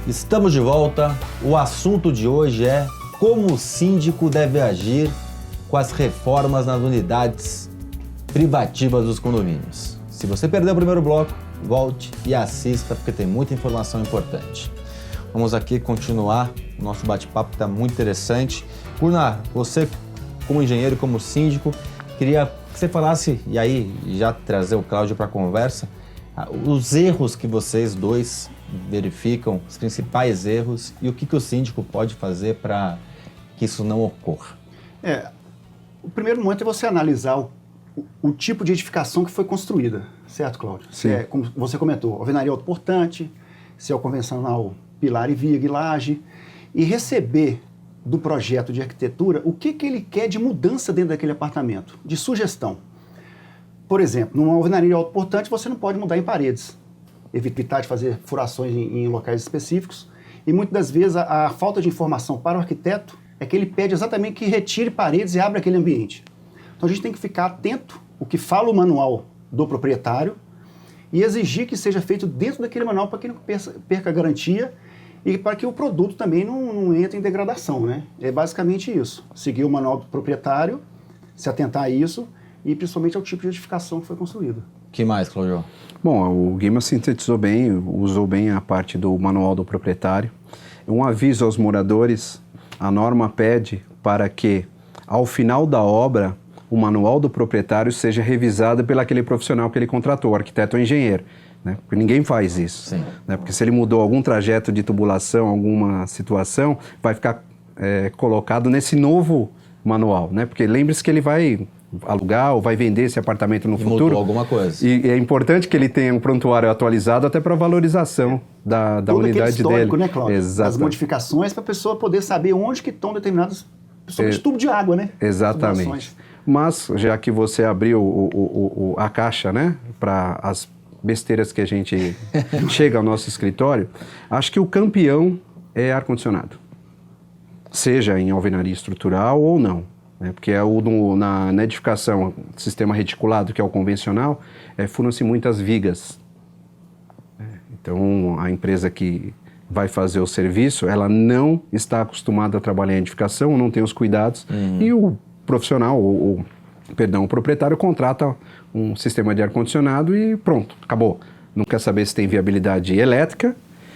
Estamos de volta. O assunto de hoje é como o síndico deve agir com as reformas nas unidades privativas dos condomínios. Se você perdeu o primeiro bloco, volte e assista, porque tem muita informação importante. Vamos aqui continuar o nosso bate-papo, que está muito interessante. Gunnar, você como engenheiro, como síndico, queria que você falasse, e aí já trazer o Cláudio para a conversa, os erros que vocês dois verificam, os principais erros, e o que o síndico pode fazer para que isso não ocorra. O primeiro momento é você analisar o tipo de edificação que foi construída, certo, Cláudio? Sim. Se como você comentou, alvenaria autoportante, se é o convencional pilar e viga e laje, e receber do projeto de arquitetura o que ele quer de mudança dentro daquele apartamento, de sugestão. Por exemplo, numa alvenaria autoportante você não pode mudar em paredes, evitar de fazer furações em locais específicos, e muitas das vezes a falta de informação para o arquiteto é que ele pede exatamente que retire paredes e abra aquele ambiente. Então a gente tem que ficar atento ao que fala o manual do proprietário e exigir que seja feito dentro daquele manual para que não perca a garantia e para que o produto também não entre em degradação, né? É basicamente isso. Seguir o manual do proprietário, se atentar a isso e principalmente ao tipo de edificação que foi construída. O que mais, Cláudio? Bom, o Guima sintetizou bem, usou bem a parte do manual do proprietário. Um aviso aos moradores, a norma pede para que, ao final da obra, o manual do proprietário seja revisado pelo aquele profissional que ele contratou, arquiteto ou engenheiro. Né? Porque ninguém faz isso. Né? Porque se ele mudou algum trajeto de tubulação, alguma situação, vai ficar colocado nesse novo manual. Né? Porque lembre-se que ele vai alugar ou vai vender esse apartamento no futuro. Mudou alguma coisa. E é importante que ele tenha um prontuário atualizado até para a valorização da unidade dele. Né, Cláudio? Exato. As modificações para a pessoa poder saber onde que estão determinados, principalmente tubo de água, né? Exatamente. Mas, já que você abriu a caixa, né, para as besteiras que a gente chega ao nosso escritório, acho que o campeão é ar-condicionado. Seja em alvenaria estrutural ou não. Né, porque na edificação, sistema reticulado, que é o convencional, furam-se muitas vigas. Então, a empresa que vai fazer o serviço, ela não está acostumada a trabalhar em edificação, não tem os cuidados, e o profissional, o proprietário contrata um sistema de ar-condicionado e pronto, acabou. Não quer saber se tem viabilidade elétrica,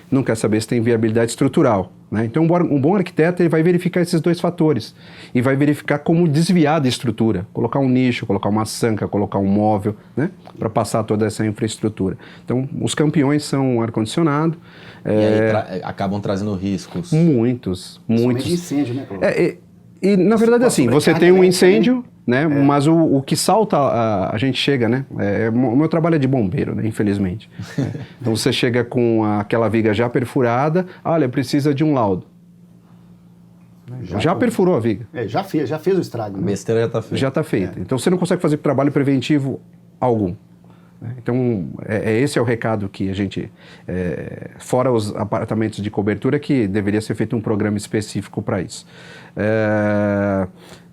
não quer saber se tem viabilidade estrutural. Né? Então, um bom arquiteto ele vai verificar esses dois fatores e vai verificar como desviar da estrutura, colocar um nicho, colocar uma sanca, colocar um móvel, né? Para passar toda essa infraestrutura. Então, os campeões são ar-condicionado. E aí acabam trazendo riscos. Muitos. Principalmente incêndio, né, Cláudio? E na verdade, assim, você tem um incêndio, né? Mas o que salta, a gente chega, né? O meu trabalho é de bombeiro, né? Infelizmente. Então você chega com aquela viga já perfurada, olha, precisa de um laudo. Já perfurou a viga. Já fez o estrago. A Né? besteira já está feita. Já está feita. Então você não consegue fazer trabalho preventivo algum. Então, esse é o recado que a gente, fora os apartamentos de cobertura, que deveria ser feito um programa específico para isso.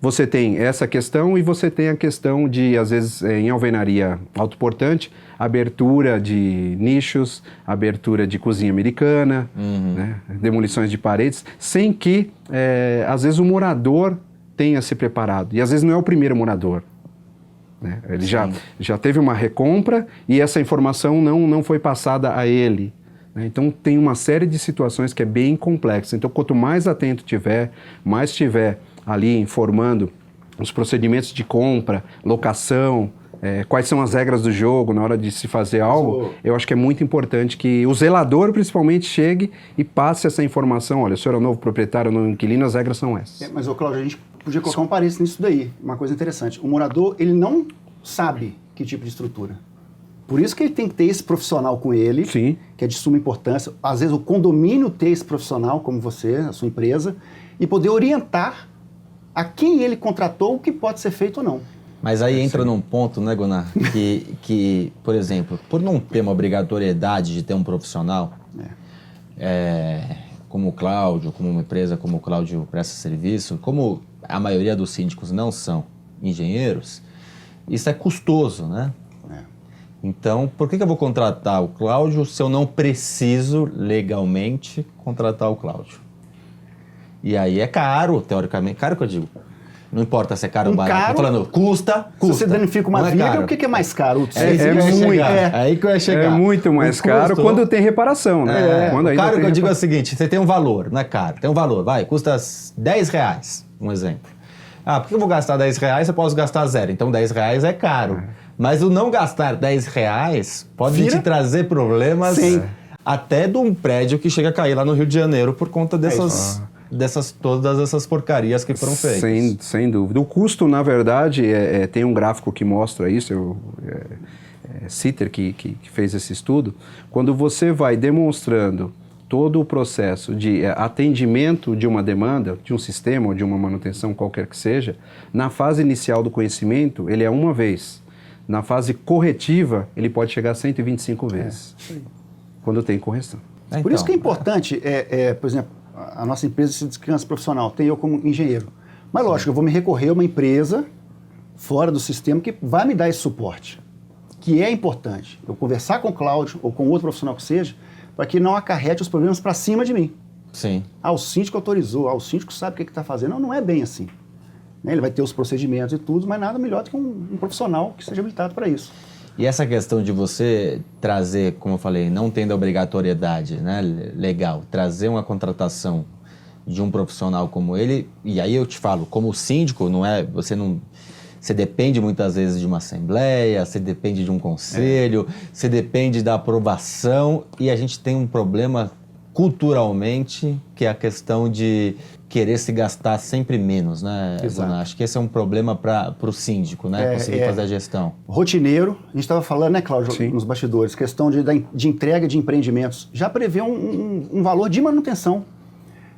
Você tem essa questão e você tem a questão de, às vezes, em alvenaria autoportante, abertura de nichos, abertura de cozinha americana, né, demolições de paredes, sem que, às vezes, o morador tenha se preparado. E, às vezes, não é o primeiro morador. Né? Ele já teve uma recompra e essa informação não foi passada a ele. Né? Então, tem uma série de situações que é bem complexa. Então, quanto mais atento tiver, mais tiver ali informando os procedimentos de compra, locação, quais são as regras do jogo na hora de se fazer algo, eu acho que é muito importante que o zelador, principalmente, chegue e passe essa informação. Olha, o senhor é o novo proprietário, o novo inquilino, as regras são essas. Mas, Cláudio, a gente podia colocar um parênteses nisso daí, uma coisa interessante. O morador, ele não sabe que tipo de estrutura. Por isso que ele tem que ter esse profissional com ele, Sim. que é de suma importância. Às vezes o condomínio ter esse profissional, como você, a sua empresa, e poder orientar a quem ele contratou o que pode ser feito ou não. Mas aí entra num ponto, né, Gunnar, que, por exemplo, por não ter uma obrigatoriedade de ter um profissional, como o Cláudio, como uma empresa como o Cláudio presta serviço, como a maioria dos síndicos não são engenheiros, isso é custoso, né? Então, por que eu vou contratar o Cláudio se eu não preciso legalmente contratar o Cláudio? E aí é caro, teoricamente. Caro que eu digo. Não importa se é caro ou barato. Caro, tô falando, custa. Se você danifica uma viga, o que é mais caro? Aí que eu ia chegar. É muito mais caro quando tem reparação, né? O caro que eu digo é o seguinte, você tem um valor, não é caro, tem um valor, custa R$10, um exemplo. Por que eu vou gastar R$10 se eu posso gastar zero? Então R$10 é caro. Mas o não gastar R$10 pode te trazer problemas até de um prédio que chega a cair lá no Rio de Janeiro por conta todas essas porcarias que foram feitas. Sem dúvida. O custo, na verdade, tem um gráfico que mostra isso, Sitter que fez esse estudo. Quando você vai demonstrando todo o processo de atendimento de uma demanda, de um sistema ou de uma manutenção qualquer que seja, na fase inicial do conhecimento, ele é uma vez. Na fase corretiva, ele pode chegar a 125 vezes, quando tem correção. Por isso que é importante, por exemplo, a nossa empresa se descansa profissional, tem eu como engenheiro. Mas lógico, eu vou me recorrer a uma empresa fora do sistema que vai me dar esse suporte, que é importante. Eu conversar com o Cláudio ou com outro profissional que seja, para que não acarrete os problemas para cima de mim. Sim. O síndico autorizou, o síndico sabe o que está fazendo. Não é bem assim. Ele vai ter os procedimentos e tudo, mas nada melhor do que um profissional que seja habilitado para isso. E essa questão de você trazer, como eu falei, não tendo a obrigatoriedade, né, legal, trazer uma contratação de um profissional como ele, e aí eu te falo, como síndico, você depende muitas vezes de uma assembleia, você depende de um conselho, você depende da aprovação, e a gente tem um problema culturalmente, que é a questão de querer se gastar sempre menos, né, Exato. Acho que esse é um problema para o síndico, né, conseguir fazer a gestão. Rotineiro, a gente estava falando, né, Cláudio, nos bastidores, questão de entrega de empreendimentos, já prevê um valor de manutenção.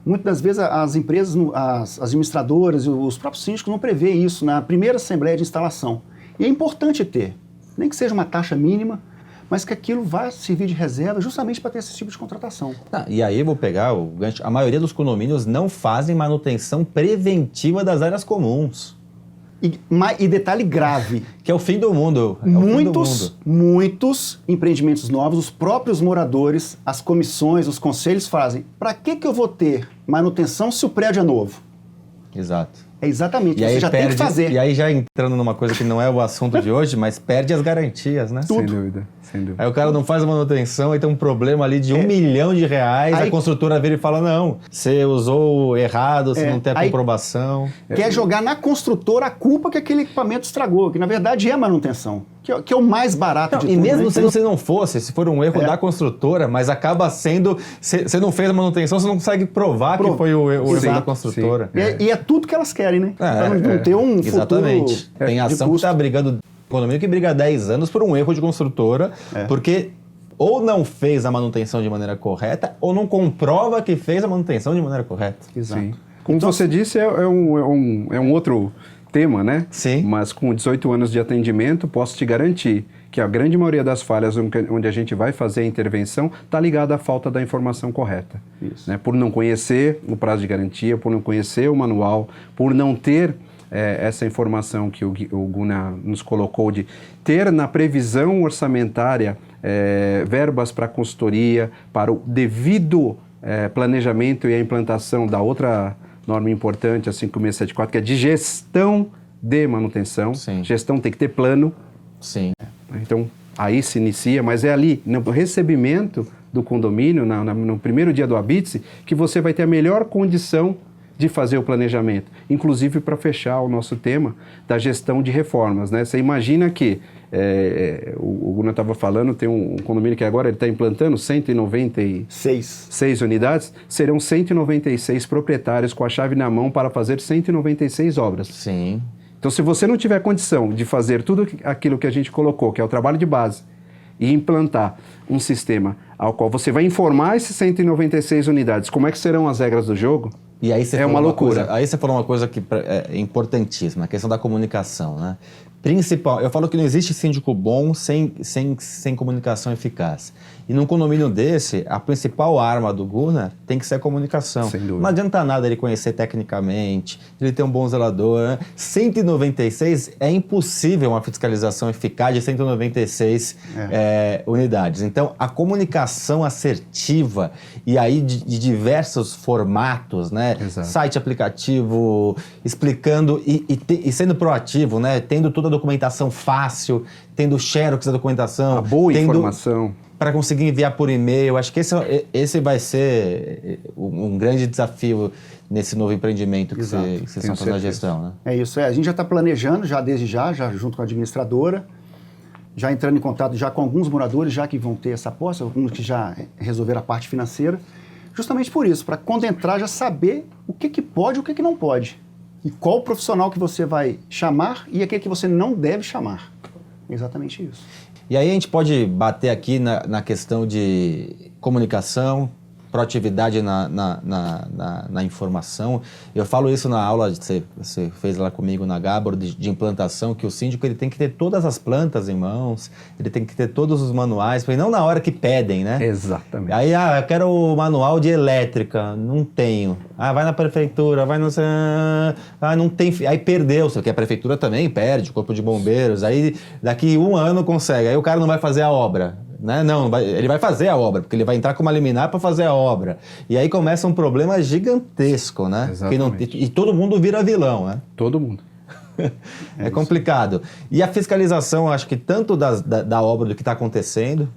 Muitas das vezes as empresas, as administradoras e os próprios síndicos não prevê isso na primeira assembleia de instalação. E é importante ter, nem que seja uma taxa mínima, mas que aquilo vá servir de reserva justamente para ter esse tipo de contratação. E aí eu vou pegar o gancho. A maioria dos condomínios não fazem manutenção preventiva das áreas comuns. E detalhe grave. Que é o fim do mundo. Muitos empreendimentos novos, os próprios moradores, as comissões, os conselhos fazem. Para que eu vou ter manutenção se o prédio é novo? Exato. Exatamente, você já tem que fazer. E aí já entrando numa coisa que não é o assunto de hoje, mas perde as garantias, né? Sem dúvida. Aí o cara não faz a manutenção, aí tem um problema ali de R$1 milhão, aí a construtora vira e fala, não, você usou errado, você não tem a comprovação. Quer jogar na construtora a culpa que aquele equipamento estragou, que na verdade é a manutenção, que é o mais barato de tudo. E mesmo se você não fosse, se for um erro da construtora, mas acaba sendo, você não fez a manutenção, você não consegue provar que foi o erro da construtora. E é tudo que elas querem, né? Pra não ter um Exatamente. futuro. Tem ação que está brigando, condomínio que briga há 10 anos por um erro de construtora, porque ou não fez a manutenção de maneira correta, ou não comprova que fez a manutenção de maneira correta. Exato. Sim. Como você disse, é um outro tema, né? Sim. Mas com 18 anos de atendimento, posso te garantir que a grande maioria das falhas onde a gente vai fazer a intervenção está ligada à falta da informação correta. Isso. Né? Por não conhecer o prazo de garantia, por não conhecer o manual, por não ter essa informação que o Guna nos colocou de ter na previsão orçamentária verbas para consultoria, para o devido planejamento e a implantação da outra norma importante, a 5674, que é de gestão de manutenção. Sim. Gestão tem que ter plano. Sim. Então, aí se inicia, mas é ali, no recebimento do condomínio, no primeiro dia do habite-se, que você vai ter a melhor condição de fazer o planejamento, inclusive para fechar o nosso tema da gestão de reformas, né? Você imagina que, o Guna estava falando, tem um condomínio que agora ele está implantando 196 unidades, serão 196 proprietários com a chave na mão para fazer 196 obras. Sim. Então, se você não tiver condição de fazer tudo aquilo que a gente colocou, que é o trabalho de base, e implantar um sistema ao qual você vai informar esses 196 unidades como é que serão as regras do jogo, e aí você uma loucura. Aí você falou uma coisa que é importantíssima, a questão da comunicação, né? principal, eu falo que não existe síndico bom sem comunicação eficaz. E num condomínio desse, a principal arma do Gunnar tem que ser a comunicação. Sem dúvida. Não adianta nada ele conhecer tecnicamente, ele ter um bom zelador. Né? 196 é impossível uma fiscalização eficaz de 196 unidades. Então, a comunicação assertiva e aí de diversos formatos, né? Exato. Site, aplicativo, explicando e sendo proativo, né? Tendo toda a documentação fácil, tendo xerox da documentação. A boa informação. Para conseguir enviar por e-mail. Acho que esse vai ser um grande desafio nesse novo empreendimento que vocês estão fazendo na gestão. Né? É isso, a gente já está planejando, desde já junto com a administradora, já entrando em contato já com alguns moradores, já que vão ter essa posse, alguns que já resolveram a parte financeira, justamente por isso, para quando entrar já saber o que pode e o que não pode. E qual o profissional que você vai chamar e aquele que você não deve chamar. Exatamente isso. E aí a gente pode bater aqui na questão de comunicação, proatividade na informação. Eu falo isso na aula que você fez lá comigo na Gabor de implantação, que o síndico ele tem que ter todas as plantas em mãos, ele tem que ter todos os manuais, não na hora que pedem, né? Exatamente. Aí, eu quero o manual de elétrica, não tenho. Vai na prefeitura, vai no... não tem... Aí perdeu, porque a prefeitura também perde, o corpo de bombeiros, aí daqui 1 ano consegue, aí o cara não vai fazer a obra. Né? Não, ele vai fazer a obra, porque ele vai entrar com uma liminar para fazer a obra. E aí começa um problema gigantesco, né? E todo mundo vira vilão, né? Todo mundo. É complicado. E a fiscalização, acho que tanto da obra, do que está acontecendo,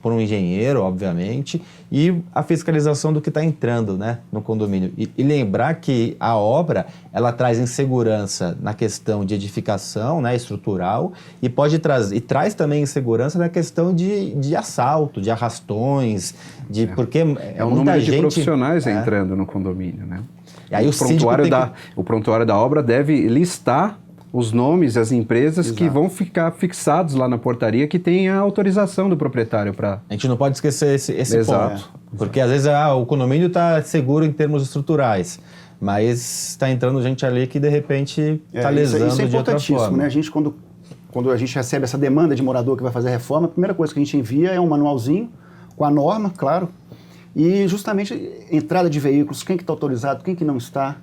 por um engenheiro, obviamente, e a fiscalização do que está entrando, né, no condomínio. E lembrar que a obra, ela traz insegurança na questão de edificação, né, estrutural, e traz também insegurança na questão de assalto, de arrastões, porque é um número de profissionais entrando no condomínio, né? E aí o prontuário da obra deve listar os nomes e as empresas que vão ficar fixados lá na portaria que tem a autorização do proprietário para... A gente não pode esquecer esse ponto. Porque às vezes o condomínio está seguro em termos estruturais, mas está entrando gente ali que de repente está lesando isso é de outra forma. Né? A gente, quando a gente recebe essa demanda de morador que vai fazer a reforma, a primeira coisa que a gente envia é um manualzinho com a norma, claro, e justamente entrada de veículos, quem que está autorizado, quem que não está.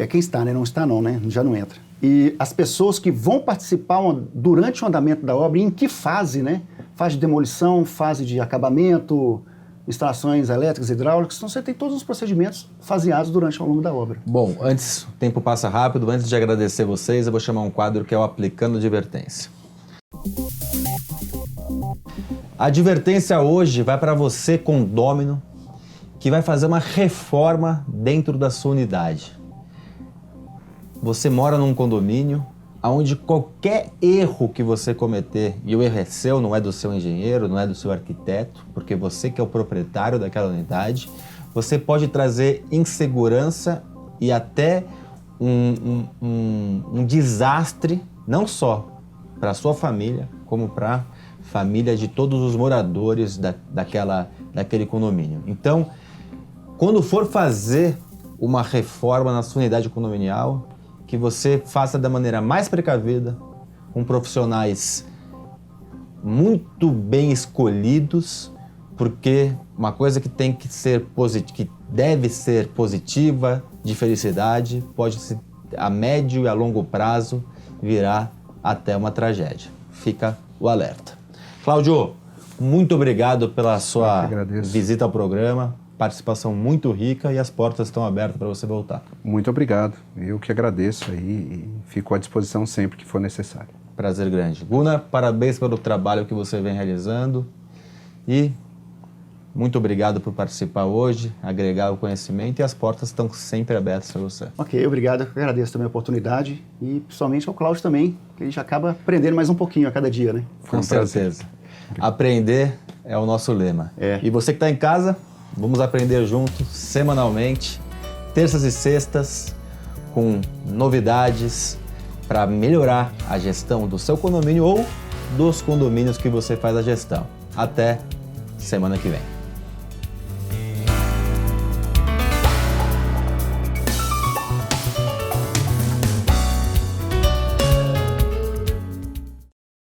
Quem está, né? Não está não, né? Já não entra. E as pessoas que vão participar durante o andamento da obra, em que fase, né? Fase de demolição, fase de acabamento, instalações elétricas, hidráulicas. Então você tem todos os procedimentos faseados ao longo da obra. Bom, o tempo passa rápido, antes de agradecer vocês, eu vou chamar um quadro que é o Aplicando Advertência. A advertência hoje vai para você, condômino, que vai fazer uma reforma dentro da sua unidade. Você mora num condomínio onde qualquer erro que você cometer, e o erro é seu, não é do seu engenheiro, não é do seu arquiteto, porque você que é o proprietário daquela unidade, você pode trazer insegurança e até um desastre, não só para a sua família, como para a família de todos os moradores daquele condomínio. Então, quando for fazer uma reforma na sua unidade condominial, que você faça da maneira mais precavida, com profissionais muito bem escolhidos, porque uma coisa que tem que ser que deve ser positiva, de felicidade, pode a médio e a longo prazo virar até uma tragédia. Fica o alerta. Cláudio, muito obrigado pela sua visita ao programa. Participação muito rica e as portas estão abertas para você voltar. Muito obrigado. Eu que agradeço aí e fico à disposição sempre que for necessário. Prazer grande. Gunnar, parabéns pelo trabalho que você vem realizando e muito obrigado por participar hoje, agregar o conhecimento e as portas estão sempre abertas para você. Ok, obrigado. Eu agradeço também a oportunidade e principalmente ao Cláudio também, que a gente acaba aprendendo mais um pouquinho a cada dia, né? Com certeza. Aprender é o nosso lema. E você que está em casa, vamos aprender juntos, semanalmente, terças e sextas, com novidades para melhorar a gestão do seu condomínio ou dos condomínios que você faz a gestão. Até semana que vem.